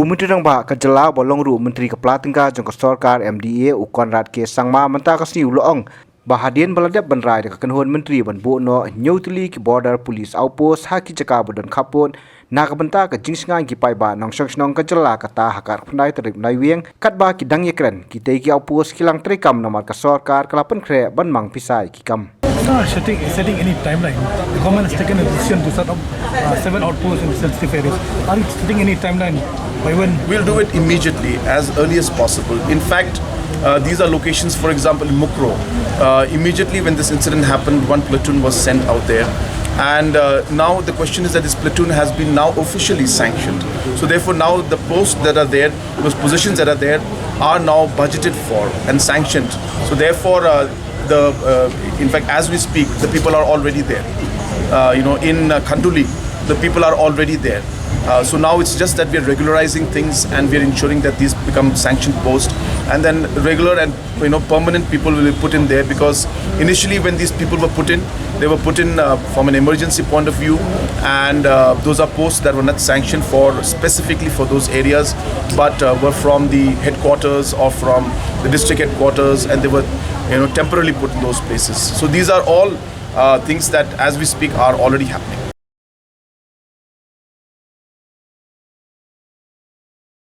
Myntri Rangbah kajala bolong ru Menteri Kepala Tengah jangka Sarkar MDA ukon rat ke sangma mentah kasni uloong bahadian baladap benrai dekat kenhuan menteri banbu no nyutli ki border police outpost haki jaka bodon kapun nak benta ke jingsingan ki paiba nong song kajala kata hakar pendai terip nai wieng Katba ki dang ïakren ki tei ki outpost kilang treikam nomor ka Sarkar kelapan kre ban mang pisai ki kam. No, setting any timeline. The government has taken a decision to set up 7 outposts in sensitive areas. Are you setting any timeline by when? We'll do it immediately, as early as possible. In fact, these are locations, for example, in Mukro. Immediately when this incident happened, one platoon was sent out there. And now the question is that this platoon has been now officially sanctioned. So therefore now the posts that are there, those positions that are there, are now budgeted for and sanctioned. So therefore, in fact, as we speak, the people are already there. In Kanduli, the people are already there. So now it's just that we are regularizing things and we are ensuring that these become sanctioned posts, and then regular and permanent people will be put in there, because initially when these people were put in, they were put in from an emergency point of view, and those are posts that were not sanctioned for specifically for those areas, but were from the headquarters or from the district headquarters, and they were temporarily put in those places. So these are all things that as we speak are already happening.